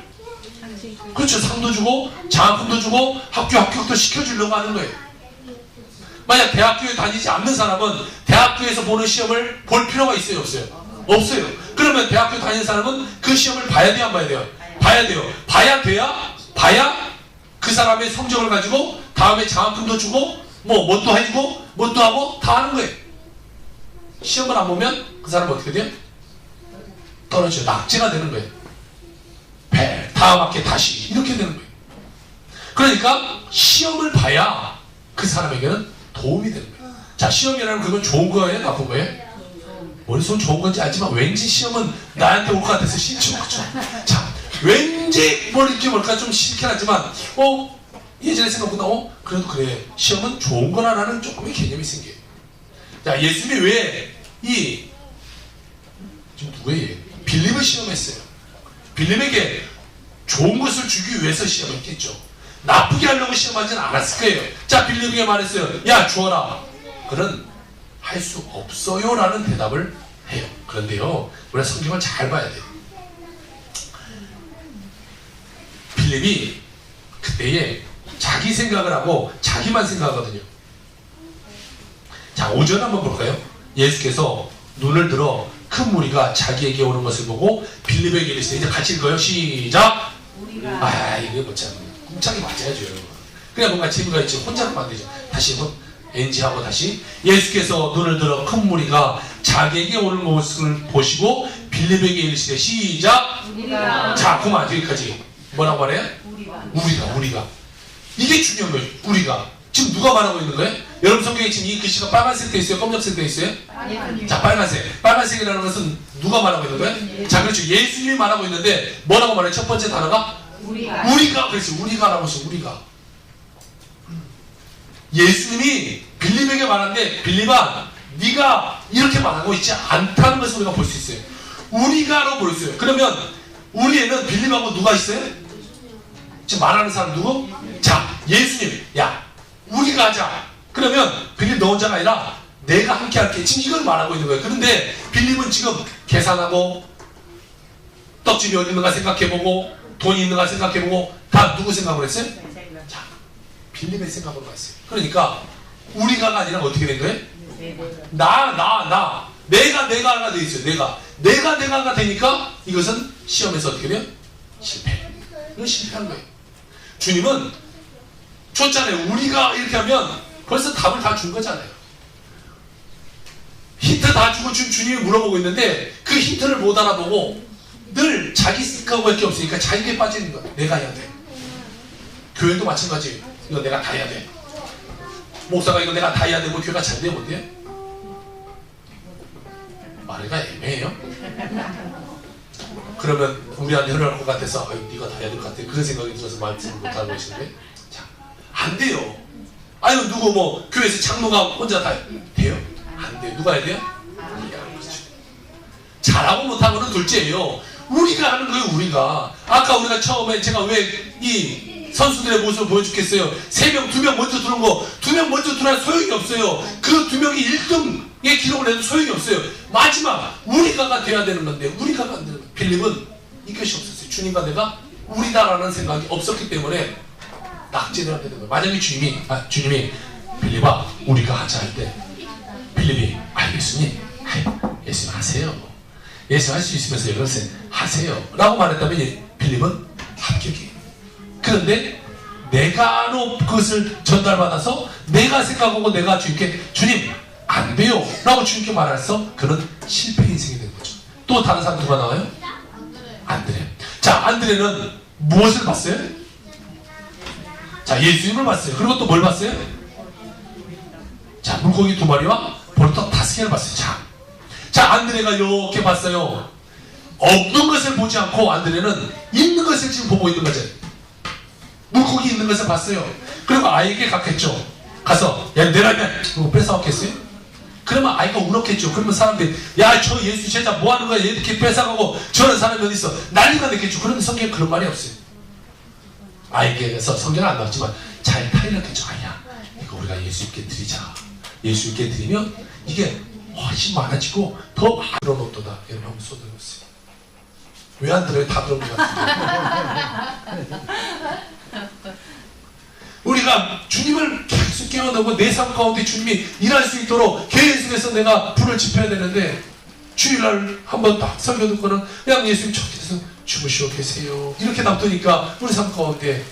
그렇죠, 상도 주고 장학금도 주고 합격도 시켜주려고 하는 거예요. 만약 대학교에 다니지 않는 사람은 대학교에서 보는 시험을 볼 필요가 있어요, 없어요? 없어요. 그러면 대학교 다니는 사람은 그 시험을 봐야 돼요, 안 봐야 돼요? 봐야 돼요. 봐야 그 사람의 성적을 가지고 다음에 장학금도 주고 뭣도 해주고 뭣도 하고 다 하는 거예요. 시험을 안 보면 그 사람은 어떻게 돼요? 떨어져요. 낙제가 되는 거예요. 다음 학기 다시 이렇게 되는 거예요. 그러니까 시험을 봐야 그 사람에게는 도움이 되는 거예요. 자, 시험이라는 그건 좋은 거예요? 나쁜 거예요? 머릿속은 좋은 건지 알지만 왠지 시험은 나한테 올 것 같아서 싫죠. 그렇죠? 자, 왠지 뭘까 좀 싫긴 하지만 예전에 생각보다 그래도 그래, 시험은 좋은 거라는 조금의 개념이 생겨요. 자, 예수님이 왜 지금 누구예요? 빌립을 시험했어요. 빌립에게 좋은 것을 주기 위해서 시험했겠죠. 나쁘게 하려고 시험하지는 않았을 거예요. 자, 빌립에게 말했어요. 야, 주어라. 그는 할 수 없어요 라는 대답을 해요. 그런데요, 우리가 성경을 잘 봐야 돼요. 빌립이 그때에 자기 생각을 하고 자기만 생각하거든요. 자, 5절 한번 볼까요? 예수께서 눈을 들어 큰 무리가 자기에게 오는 것을 보고 빌립에게 이르시되, 이제 같이 읽어요. 시작! 이게 뭐참 쿵짝이 맞아야죠. 그냥 뭔가 재미가 있지 혼자는 안 되죠. 다시 한번 NG하고 다시. 예수께서 눈을 들어 큰 무리가 자기에게 오는 것을 보시고 빌립에게 이르시되, 시작! 자, 그럼 여기까지 뭐라고 말해요? 우리가. 이게 중요한 거예요. 우리가. 지금 누가 말하고 있는 거예요? 여러분 성경에 지금 이 글씨가 빨간색 돼 있어요? 검정색 돼 있어요? 자, 빨간색. 빨간색이라는 것은 누가 말하고 있는 거예요? 자, 그렇죠. 예수님이 말하고 있는데 뭐라고 말해요? 첫 번째 단어가? 우리가. 그렇지. 우리가라고 했어. 우리가. 예수님이 빌립에게 말하는데, 빌립아, 네가 이렇게 말하고 있지 않다는 것을 우리가 볼 수 있어요. 우리가로 볼 수 있어요. 그러면 우리에는 빌립하고 누가 있어요? 지금 말하는 사람 누구? 자, 예수님. 야, 우리가 하자. 그러면 빌립 너 혼자가 아니라 내가 함께 할게. 지금 이걸 말하고 있는 거예요. 그런데 빌립은 지금 계산하고 떡집이 어디 있는가 생각해보고 돈이 있는가 생각해보고 다 누구 생각을 했어요? 자, 빌립의 생각으로 갔어요. 그러니까 우리가가 아니라 어떻게 된 거예요? 내가가 돼 있어요. 내가가 되니까 이것은 시험에서 어떻게 돼요? 실패. 이건 실패한 거예요. 주님은 줬잖아요. 우리가 이렇게 하면 벌써 답을 다 준 거잖아요. 힌트 다 주고 지금 주님이 물어보고 있는데 그 힌트를 못 알아보고 늘 자기 생각밖에 없으니까 자기에 빠지는 거야. 내가 해야 돼. 교회도 마찬가지예요. 이거 내가 다 해야 돼. 목사가 이거 내가 다 해야 되고 교회가 잘 돼 못해요? 말이가 애매해요. 그러면 우리한테 흐르는 것 같아서 네가 다 해야 될 것 같아. 그런 생각이 들어서 말씀을 못하고 계시는데, 자, 안 돼요. 아유, 누구 교회에서 장로가 혼자 다 돼요? 안 돼요. 누가 해야 돼요? 우리가 하는 거죠. 잘하고 못하고는 둘째예요. 우리가 하는 거예요. 우리가. 아까 우리가 처음에 제가 왜 이 선수들의 모습을 보여줬겠어요? 3명, 2명 먼저 들어온 거, 2명 먼저 들어온 소용이 없어요. 그 2명이 1등의 기록을 내도 소용이 없어요. 마지막 우리가가 돼야 되는 건데 우리가가 안 되는 거예요. 빌립은 이것이 없었어요. 주님과 내가 우리다라는 생각이 없었기 때문에 낙제를 하게 된 거예요. 만약에 주님이 빌립아 우리가 하자 할 때 빌립이 예수님 하세요. 예수 할 수 있으면서 이것을 하세요 라고 말했다면 빌립은 합격이에요. 그런데 내가로 그것을 전달받아서 내가 생각하고 내가 주님께 주님 안 돼요 라고 주님께 말해서 그는 실패 인생이 된 거죠. 또 다른 사람 누가 나와요? 안드레. 자, 안드레는 무엇을 봤어요? 자, 예수님을 봤어요. 그리고 또 뭘 봤어요? 자, 물고기 2마리와 보리떡 5개를 봤어요. 자, 안드레가 이렇게 봤어요. 없는 것을 보지 않고 안드레는 있는 것을 지금 보고 있는 거죠. 물고기 있는 것을 봤어요. 그리고 아이에게 갔겠죠. 가서 야 내라면 이거 뺏어왔겠어요? 그러면 아이가 울었겠죠. 그러면 사람들이 야 저 예수 제자 뭐 하는 거야 이렇게 뺏어가고 저런 사람이 어디 있어 난리가 됐겠죠. 그런데 성경에 그런 말이 없어요. 아이에게서 성경은 안 나왔지만 잘 타이렸겠죠. 아야 이거 우리가 예수님께 드리자. 예수님께 드리면 이게 훨씬 많아지고 더 많이 들어놓도다. 여러분 한번 쏟아놓으세요. 왜 안 들어요? 다 들어온 것 같은데. 우리가 주님을 계속 깨워놓고 내 삶 가운데 주님이 일할 수 있도록 교회 속에서 내가 불을 지펴야 되는데 주일날 한번 딱 설교 듣고는 그냥 예수님 저기서 주무시고 계세요 이렇게 놔두니까 우리 삶 가운데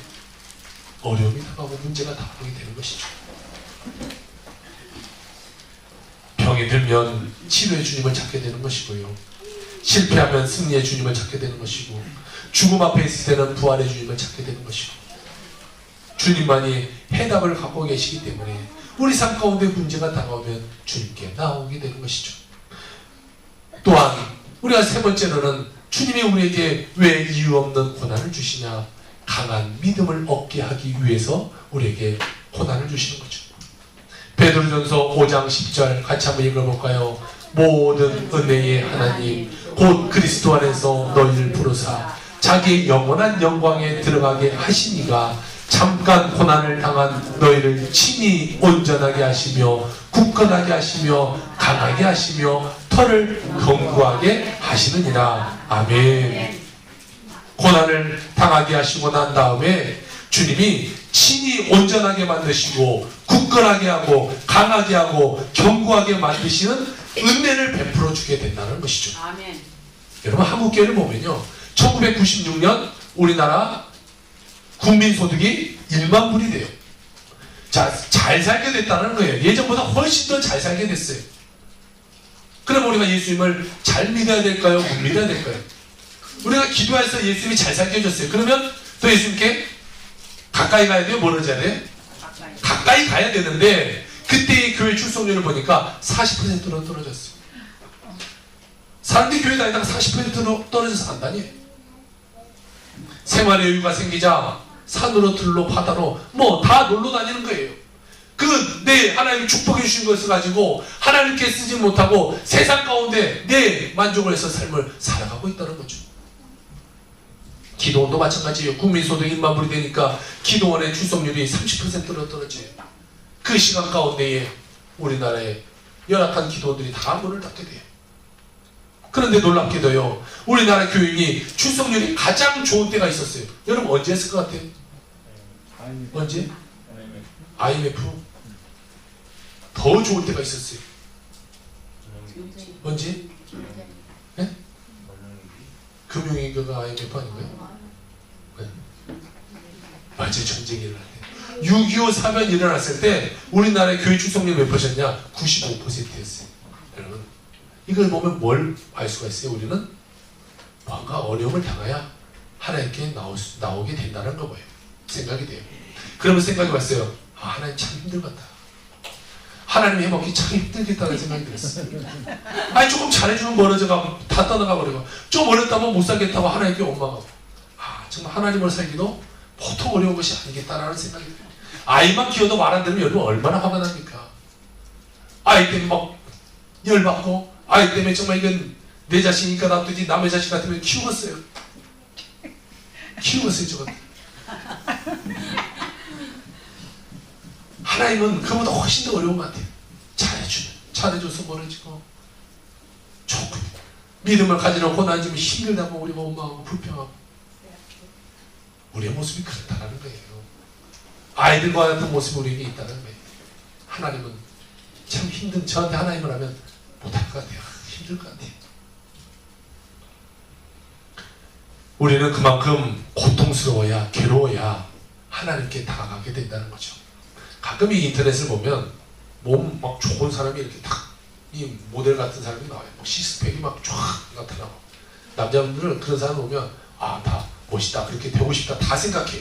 어려움이 다가오고 문제가 다가오게 되는 것이죠. 병이 들면 치료의 주님을 찾게 되는 것이고요. 실패하면 승리의 주님을 찾게 되는 것이고, 죽음 앞에 있을 때는 부활의 주님을 찾게 되는 것이고, 주님만이 해답을 갖고 계시기 때문에 우리 삶 가운데 문제가 다가오면 주님께 나오게 되는 것이죠. 또한 우리가 세 번째로는 주님이 우리에게 왜 이유 없는 고난을 주시냐, 강한 믿음을 얻게 하기 위해서 우리에게 고난을 주시는 거죠. 베드로전서 5장 10절 같이 한번 읽어볼까요? 모든 은혜의 하나님 곧 그리스도 안에서 너희를 부르사 자기의 영원한 영광에 들어가게 하시니가 잠깐 고난을 당한 너희를 친히 온전하게 하시며 굳건하게 하시며 강하게 하시며 털을 견고하게 하시느니라. 아멘. 고난을 당하게 하시고 난 다음에 주님이 친히 온전하게 만드시고 굳건하게 하고 강하게 하고 견고하게 만드시는 은혜를 베풀어 주게 된다는 것이죠. 아멘. 여러분, 한국교회를 보면요, 1996년 우리나라 국민소득이 1만 불이 돼요. 자, 잘 살게 됐다는 거예요. 예전보다 훨씬 더 잘 살게 됐어요. 그럼 우리가 예수님을 잘 믿어야 될까요? 못 믿어야 될까요? 우리가 기도해서 예수님이 잘 살게 해줬어요. 그러면 또 예수님께 가까이 가야 돼요? 멀어져야 돼요? 가까이 가야 되는데, 그때의 교회 출석률을 보니까 40%로 떨어졌어요. 사람들이 교회 다니다가 40%로 떨어져서 안 다녀요. 생활의 여유가 생기자 산으로 들로 바다로 뭐 다 놀러 다니는 거예요. 내 하나님이 축복해 주신 것을 가지고 하나님께 쓰지 못하고 세상 가운데 내 만족을 해서 삶을 살아가고 있다는 거죠. 기도원도 마찬가지예요. 국민소득 1만 불이 되니까 기도원의 출석률이 30%로 떨어져요. 그 시간 가운데에 우리나라의 열악한 기도원들이 다 문을 닫게 돼요. 그런데 놀랍게도요, 우리나라 교육이 출석률이 가장 좋은 때가 있었어요. 여러분 언제 했을 것 같아요? 언제? IMF. 더 좋을 때가 있었어요. 언제? 네? 금융위기가 IMF 아닌가요? 네. 맞아요. 전쟁이 일어날 때. 6.25 사변이 일어났을 때 우리나라의 교육 출석률 몇 %냐? 95%였어요. 여러분, 이걸 보면 뭘 알 수가 있어요? 우리는 뭔가 어려움을 당해야 하나님께 나오게 된다는 거 뭐예요? 생각이 돼요. 그러면 생각이 왔어요. 아, 하나님 참 힘들겠다. 하나님 해먹기 참 힘들겠다는 생각이 들었어요. 아니, 조금 잘해주면 멀어져가고 다 떠나가 버리고, 좀 어렵다면 못 살겠다고 하나님께 원망하고, 아, 정말 하나님을 살기도 보통 어려운 것이 아니겠다라는 생각이 들어요. 아이만 키워도 말 안 들으면 여러분 얼마나 화가 납니까? 아이 때문에 막 열받고, 아이 때문에 정말 이건 내 자식이니까 놔두지 남의 자식 같으면 키우겠어요. 키우겠어요, 저건. 하나님은 그보다 훨씬 더 어려운 것 같아요. 잘해줘서 멀어지고, 조금 믿음을 가지려고 나아지면 힘들다고 우리가 원망하고 불평하고, 우리의 모습이 그렇다는 거예요. 아이들과 같은 모습이 우리에게 있다는 거예요. 하나님은 참 저한테 하나님을 하면 못할 것 같아요. 힘들 것 같아요. 우리는 그만큼 고통스러워야, 괴로워야 하나님께 다가가게 된다는 거죠. 가끔 이 인터넷을 보면 몸 막 좋은 사람이 이렇게 딱, 이 모델 같은 사람이 나와요. 시스팩이 막 쫙 나타나고, 남자분들은 그런 사람 보면 아, 다 멋있다, 그렇게 되고 싶다 다 생각해.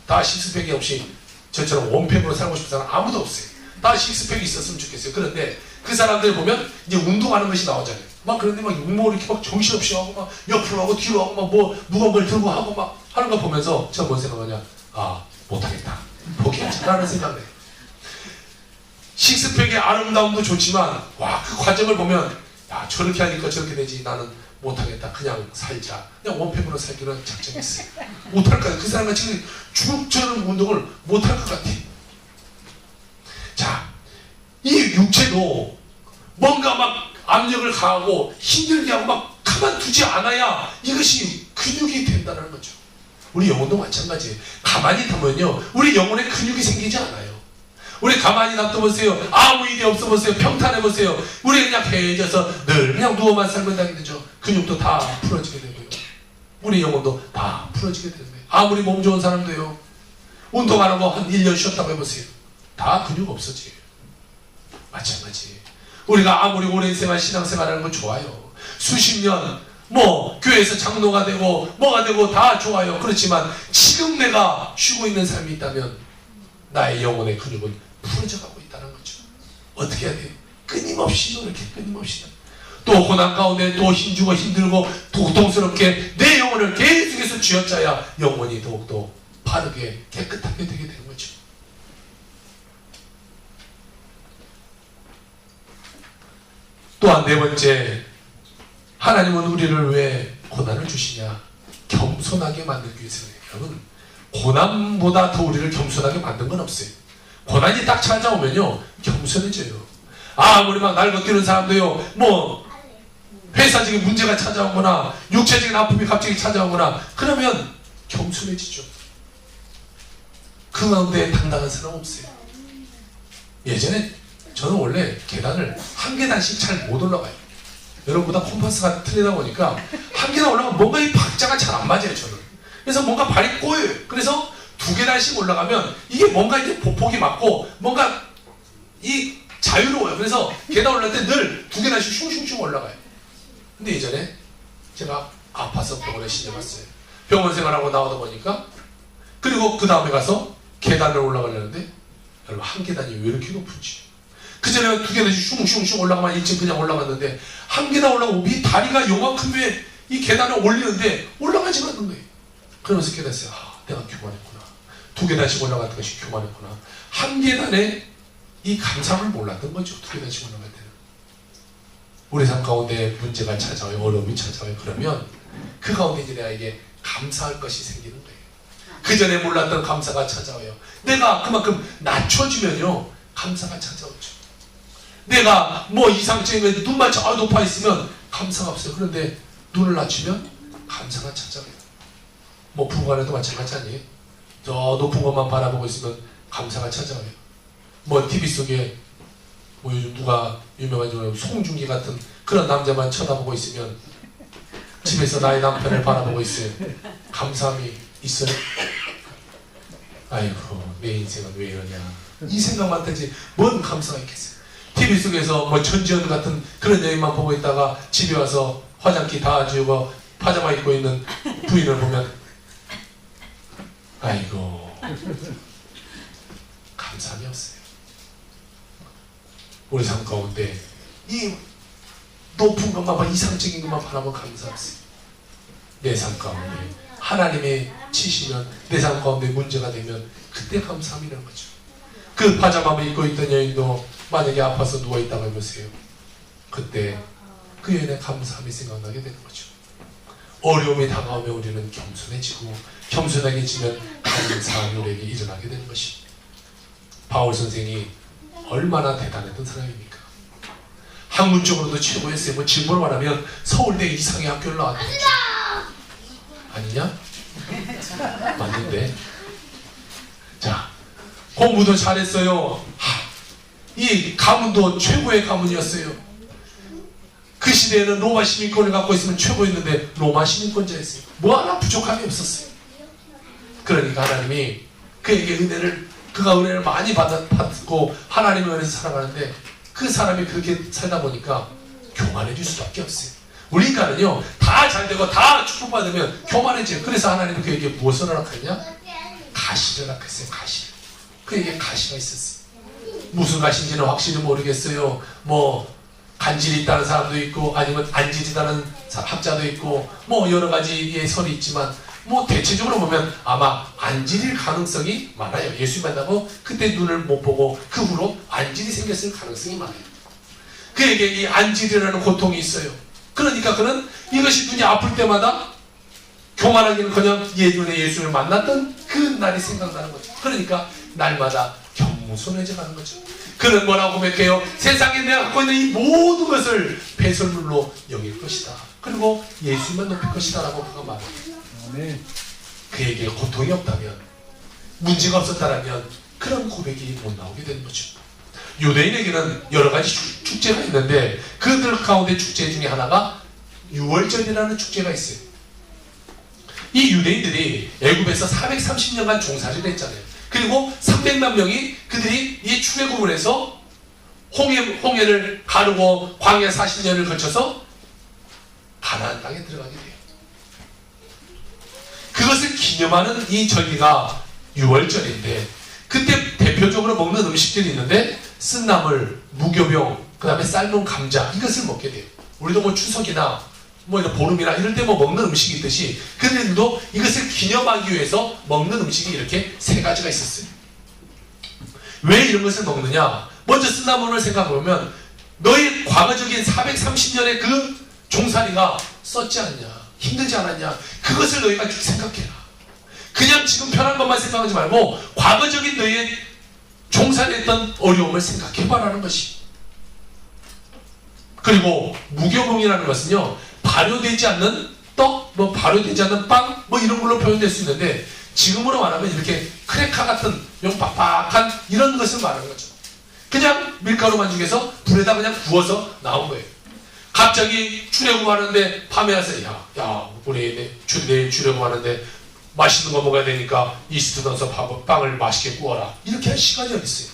다 시스팩이 없이 저처럼 원팩으로 살고 싶은 사람 아무도 없어요. 다 식스팩이 있었으면 좋겠어요. 그런데 그 사람들 보면 이제 운동하는 것이 나오잖아요. 막 그런데 막 육모 이렇게 막 정신없이 하고 막 옆으로 하고 뒤로 하고 막 뭐 무거운 걸 들고 하고 막 하는 거 보면서 제가 뭔 생각하냐? 아, 못하겠다. 포기하자라는 생각을 해요. 식스팩의 아름다움도 좋지만 와, 그 과정을 보면 야, 저렇게 하니까 저렇게 되지. 나는 못하겠다. 그냥 살자. 그냥 원팩으로 살기로 작정했어요. 못할 것 같아요. 그 사람같이 죽처럼 운동을 못할 것 같아요. 자, 이 육체도 뭔가 막 압력을 가하고 힘들게 하고 막 가만두지 않아야 이것이 근육이 된다는 거죠. 우리 영혼도 마찬가지예요. 가만히 두면요, 우리 영혼에 근육이 생기지 않아요. 우리 가만히 놔둬보세요. 아무 일이 없어보세요. 평탄해보세요. 우리 그냥 해져서 늘 그냥 누워만 살면 되죠. 근육도 다 풀어지게 되고요. 우리 영혼도 다 풀어지게 되는 거예요. 아무리 몸 좋은 사람도요, 운동 안 하고 한 1년 쉬었다고 해보세요. 다 근육 없어져요. 마찬가지. 우리가 아무리 오랜 생활 신앙생활하는 건 좋아요. 수십 년 뭐 교회에서 장로가 되고 뭐가 되고 다 좋아요. 그렇지만 지금 내가 쉬고 있는 삶이 있다면 나의 영혼의 근육은 부러져 가고 있다는 거죠. 어떻게 해야 돼요? 끊임없이 노력해. 끊임없이. 또 고난 가운데 또 힘주고 힘들고 고통스럽게 내 영혼을 계속해서 쥐어짜야 영혼이 더욱더 바르게 깨끗하게 되게 되는 거죠. 또한 네 번째, 하나님은 우리를 왜 고난을 주시냐? 겸손하게 만들기 위해서예요. 여러분, 고난보다 더 우리를 겸손하게 만든 건 없어요. 고난이 딱 찾아오면요 겸손해져요. 아무리 막 날뛰는 사람도요, 뭐 회사적인 문제가 찾아오거나 육체적인 아픔이 갑자기 찾아오거나 그러면 겸손해지죠. 그 가운데 당당한 사람 없어요. 예전에 저는 원래 계단을 한 계단씩 잘 못 올라가요. 여러분보다 콤파스가 틀리다 보니까 한 계단 올라가면 뭔가 이 박자가 잘 안 맞아요. 저는. 그래서 뭔가 발이 꼬여요. 그래서 두 계단씩 올라가면 이게 뭔가 이제 보폭이 맞고 뭔가 이 자유로워요. 그래서 계단 올라갈 때 늘 두 계단씩 슝슝슝 올라가요. 근데 예전에 제가 아파서 병원에 신청했어요. 병원 생활하고 나오다 보니까, 그리고 그 다음에 가서 계단을 올라가려는데 여러분 한 계단이 왜 이렇게 높은지. 그 전에 두 계단씩 슝슝슝 올라가면 1층 그냥 올라갔는데 한 계단 올라가고 이 다리가 요만큼 왜 이 계단을 올리는데 올라가지가 않는 거예요. 그러면서 깨달았어요. 아, 내가 교만했구나. 두 계단씩 올라갔던 것이 교만했구나. 한 계단에 이 감사함을 몰랐던 거죠. 두 계단씩 올라갈 때는. 우리 삶 가운데 문제가 찾아와요. 어려움이 찾아와요. 그러면 그 가운데 이제 내가 감사할 것이 생기는 거예요. 그 전에 몰랐던 감사가 찾아와요. 내가 그만큼 낮춰지면요 감사가 찾아오죠. 내가 뭐 이상적인 눈만 저 높아 있으면 감사가 없어요. 그런데 눈을 낮추면 감사가 찾아와요. 뭐 부부간에도 마찬가지 아니에요? 저 높은 것만 바라보고 있으면 감사가 찾아와요. 뭐 TV 속에 뭐 요즘 누가 유명한 송중기 같은 그런 남자만 쳐다보고 있으면 집에서 나의 남편을 바라보고 있어요. 감사함이 있어요? 아이고 내 인생은 왜 이러냐 이 생각만 들지 뭔 감사가 있겠어요. TV 속에서 뭐 전지현 같은 그런 여인만 보고 있다가 집에 와서 화장기 다 지우고 파자마 입고 있는 부인을 보면 아이고 감사함이 없어요. 우리 삶 가운데 이 높은 것만 이상적인 것만 바라보면 감사 없어요. 내 삶 가운데 하나님의 치시면 내 삶 가운데 문제가 되면 그때 감사함이라는 거죠. 그 파자마를 입고 있던 여인도 만약에 아파서 누워있다고 해보세요. 그때 그 여인의 감사함이 생각나게 되는 거죠. 어려움이 다가오면 우리는 겸손해지고 겸손하게 지면 감사한 노력이 일어나게 되는 것입니다. 바울 선생이 얼마나 대단했던 사람입니까? 학문적으로도 최고였어요. 뭐 질문을 말하면 서울대 이상의 학교를 나왔던 거죠. 아니냐? 맞는데. 자, 공부도 잘했어요. 이 가문도 최고의 가문이었어요. 그 시대에는 로마 시민권을 갖고 있으면 최고였는데 로마 시민권자였어요. 뭐 하나 부족함이 없었어요. 그러니까 하나님이 그에게 그가 은혜를 많이 받고 하나님의 은혜에서 살아가는데 그 사람이 그렇게 살다 보니까 교만해질 수밖에 없어요. 우리 인간은요 다 잘되고 다 축복받으면 교만해져요. 그래서 하나님은 그에게 무엇을 허락했냐? 가시를 허락했어요. 가시. 그에게 가시가 있었어요. 무슨 가시인지는 확실히 모르겠어요. 뭐 간질이 있다는 사람도 있고 아니면 안질이라는 학자도 있고 뭐 여러 가지의 설이 있지만 뭐 대체적으로 보면 아마 안질일 가능성이 많아요. 예수 만나고 그때 눈을 못 보고 그 후로 안질이 생겼을 가능성이 많아요. 그에게 이 안질이라는 고통이 있어요. 그러니까 그는 이것이 눈이 아플 때마다 교만하기는커녕 예전에 예수를 만났던 그 날이 생각나는 거죠. 그러니까 날마다 겸손해져 가는 거죠. 그는 뭐라고 고백해요? 세상에 내가 갖고 있는 이 모든 것을 배설물로 여길 것이다. 그리고 예수만 높일 것이다 라고 그가 말해요. 그에게 고통이 없다면, 문제가 없었다면 그런 고백이 못 나오게 되는 거죠. 유대인에게는 여러 가지 축제가 있는데 그들 가운데 축제 중에 하나가 유월절이라는 축제가 있어요. 이 유대인들이 애굽에서 430년간 종살이를 했잖아요. 그리고 300만 명이 그들이 이 출애굽을 해서 홍해를 가르고 광야 40년을 거쳐서 가나안 땅에 들어가게 돼요. 그것을 기념하는 이 절기가 6월절인데 그때 대표적으로 먹는 음식들이 있는데 쓴나물, 무교병, 그 다음에 삶은 감자 이것을 먹게 돼요. 우리도 뭐 추석이나 뭐 이런 보름이나 이럴 때 뭐 먹는 음식이 있듯이 그들도 이것을 기념하기 위해서 먹는 음식이 이렇게 3가지가 있었어요. 왜 이런 것을 먹느냐? 먼저 쓴나물을 생각해보면 너의 과거적인 430년의 그 종살이가 썼지 않냐? 힘들지 않았냐? 그것을 너희가 생각해라. 그냥 지금 편한 것만 생각하지 말고 과거적인 너희의 종살이했던 어려움을 생각해봐라는 것이. 그리고 무교봉이라는 것은요, 발효되지 않는 떡, 뭐 발효되지 않는 빵, 뭐 이런 걸로 표현될 수 있는데 지금으로 말하면 이렇게 크래커 같은 용 빡빡한 이런 것을 말하는 거죠. 그냥 밀가루 반죽해서 불에다 그냥 구워서 나온 거예요. 갑자기 출애굽하는데 밤에 와서 야 우리 내일 출애굽하는데 맛있는 거 먹어야 되니까 이스트 넣어서 빵을 맛있게 구워라. 이렇게 할 시간이 어디 있어요.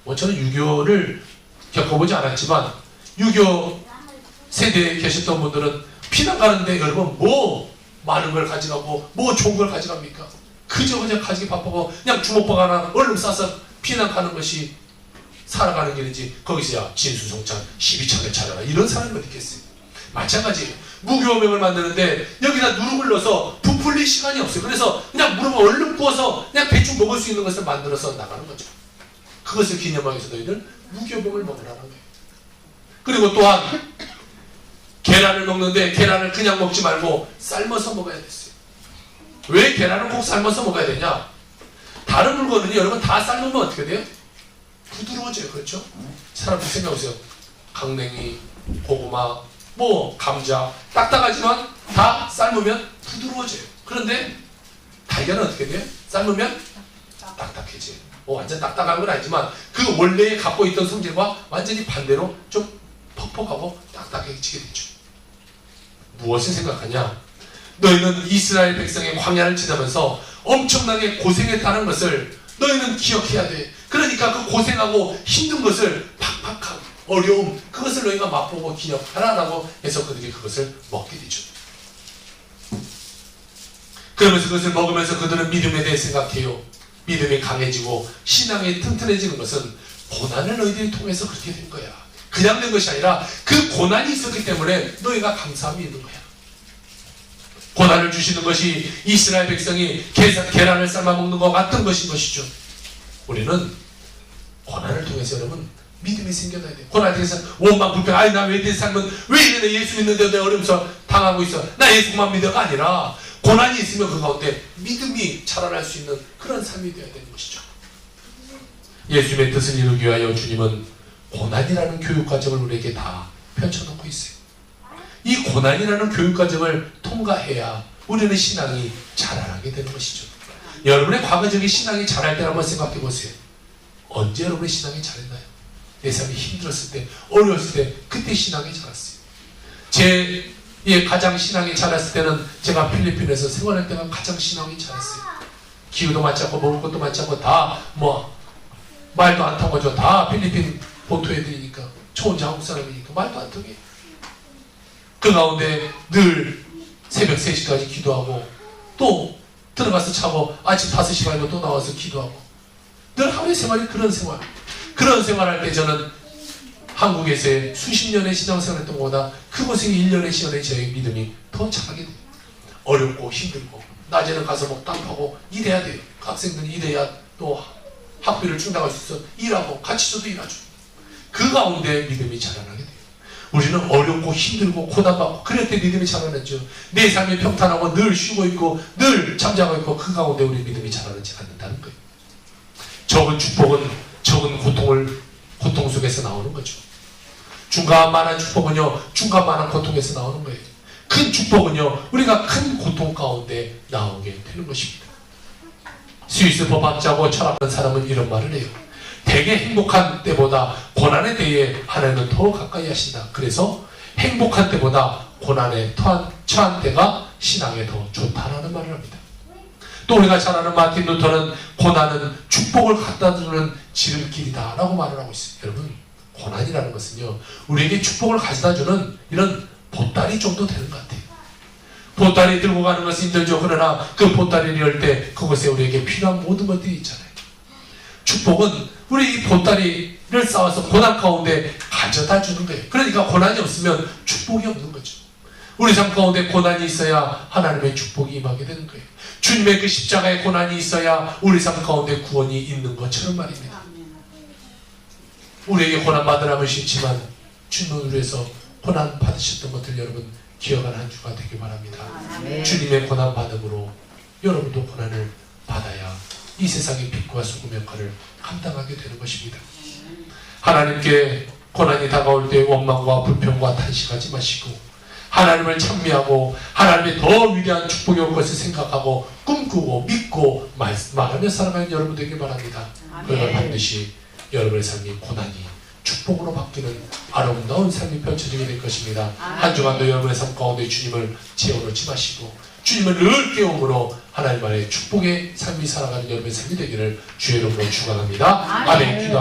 뭐 저는 유교를 겪어보지 않았지만 유교 세대에 계셨던 분들은 피난 가는데 여러분 뭐 많은 걸 가져가고 뭐 좋은 걸 가져갑니까? 그저 가지기 바쁘고 그냥 주먹밥 하나 얼른 싸서 피난 가는 것이 살아가는 길이지 거기서 야 진수성찬 12차례 차려라 이런 사람이 어디 있겠어요. 마찬가지예요. 무교명을 만드는데 여기다 누룩을 넣어서 부풀릴 시간이 없어요. 그래서 그냥 무릎을 얼른 구워서 그냥 대충 먹을 수 있는 것을 만들어서 나가는 거죠. 그것을 기념하기 위해서 너희들 무교명을 먹으라는 거예요. 그리고 또한 계란을 먹는데 계란을 그냥 먹지 말고 삶아서 먹어야 됐어요. 왜 계란을 꼭 삶아서 먹어야 되냐? 다른 물건은 여러분 다 삶으면 어떻게 돼요? 부드러워져요. 그렇죠? 사람들 생각해보세요. 강냉이, 고구마, 뭐 감자 딱딱하지만 다 삶으면 부드러워져요. 그런데 달걀은 어떻게 돼요? 삶으면 딱딱해져요. 뭐 완전 딱딱한 건 아니지만 그 원래에 갖고 있던 성질과 완전히 반대로 좀 퍽퍽하고 딱딱해지게 되죠. 무엇을 생각하냐? 너희는 이스라엘 백성의 광야를 지나면서 엄청나게 고생했다는 것을 너희는 기억해야 돼. 그러니까 그 고생하고 힘든 것을 팍팍한 어려움 그것을 너희가 맛보고 기억하라라고 해서 그들이 그것을 먹게 되죠. 그러면서 그것을 먹으면서 그들은 믿음에 대해 생각해요. 믿음이 강해지고 신앙이 튼튼해지는 것은 고난을 너희들이 통해서 그렇게 된 거야. 그냥 된 것이 아니라 그 고난이 있었기 때문에 너희가 감사함이 있는 거야. 고난을 주시는 것이 이스라엘 백성이 계란을 삶아 먹는 것 같은 것인 것이죠. 우리는 고난을 통해서 여러분 믿음이 생겨나야 돼요. 고난을 통해서 원망 불평 아니 나 왜 내 삶은 왜 이래 내 예수 믿는데 내 어려움서 당하고 있어 나 예수만 믿어가 아니라 고난이 있으면 그 가운데 믿음이 자라날 수 있는 그런 삶이 되어야 되는 것이죠. 예수님의 뜻을 이루기 위하여 주님은 고난이라는 교육과정을 우리에게 다 펼쳐놓고 있어요. 이 고난이라는 교육과정을 통과해야 우리는 신앙이 자라나게 되는 것이죠. 여러분의 과거적인 신앙이 자랄 때 한번 생각해 보세요. 언제 여러분의 신앙이 자랐나요? 내 삶이 힘들었을 때, 어려웠을 때, 그때 신앙이 자랐어요. 제 가장 신앙이 자랐을 때는 제가 필리핀에서 생활할 때가 가장 신앙이 자랐어요. 기후도 맞지 않고 먹을 것도 맞지 않고 다 말도 안 통하죠. 다 필리핀 본토 애들이니까 저 혼자 한국 사람이니까 말도 안 통해요. 그 가운데 늘 새벽 3시까지 기도하고 또 들어가서 자고 아침 5시 반이면 또 나와서 기도하고 늘 하루의 생활이 그런 생활할 때 저는 한국에서의 수십 년의 신앙생활 했던 것보다 그곳에 1년의 시간에 저의 믿음이 더 자라게 돼요. 어렵고 힘들고 낮에는 가서 뭐 땅 파고 일해야 돼요. 학생들이 일해야 또 학비를 충당할 수 있어 일하고 같이 저도 일하죠. 그 가운데 믿음이 자라나게 돼요. 우리는 어렵고 힘들고 고난받고 그럴 때 믿음이 자라났죠. 내 삶이 평탄하고 늘 쉬고 있고 늘 잠자고 있고 그 가운데 우리 믿음이 자라나지 않는다는 거예요. 적은 축복은 적은 고통 속에서 나오는 거죠. 중간만한 축복은요 중간만한 고통에서 나오는 거예요. 큰 축복은요 우리가 큰 고통 가운데 나오게 되는 것입니다. 스위스 법학자고 철학하는 사람은 이런 말을 해요. 되게 행복한 때보다 고난의 때에 하나님은 더 가까이 하신다. 그래서 행복한 때보다 고난에 처한 때가 신앙에 더 좋다라는 말을 합니다. 또 우리가 잘 아는 마틴 루터는 고난은 축복을 갖다 주는 지름길이다 라고 말을 하고 있어요. 여러분, 고난이라는 것은요, 우리에게 축복을 가져다주는 이런 보따리 정도 되는 것 같아요. 보따리 들고 가는 것은 힘들죠. 그러나 그 보따리를 열 때 그곳에 우리에게 필요한 모든 것들이 있잖아요. 축복은 우리 이 보따리를 쌓아서 고난 가운데 가져다 주는 거예요. 그러니까 고난이 없으면 축복이 없는 거죠. 우리 삶 가운데 고난이 있어야 하나님의 축복이 임하게 되는 거예요. 주님의 그 십자가의 고난이 있어야 우리 삶 가운데 구원이 있는 것처럼 말입니다. 우리에게 고난 받으라면 쉽지만 주님을 위해서 고난 받으셨던 것들 여러분 기억하는 한 주가 되길 바랍니다. 주님의 고난 받음으로 여러분도 고난을 받아야 이 세상의 빛과 소금 역할을 감당하게 되는 것입니다. 하나님께 고난이 다가올 때 원망과 불평과 탄식하지 마시고 하나님을 찬미하고 하나님의 더 위대한 축복이 올 것을 생각하고 꿈꾸고 믿고 말하며 살아가는 여러분 되길 바랍니다. 그러나 반드시 여러분의 삶이 고난이 축복으로 바뀌는 아름다운 삶이 펼쳐지게 될 것입니다. 한 주간도 여러분의 삶 가운데 주님을 채워놓지 마시고 주님을 늘 깨움으로 하나님 안에 축복의 삶이 살아가는 여러분의 삶이 되기를 주의 이름으로 축원합니다. 아멘. 기도합시다.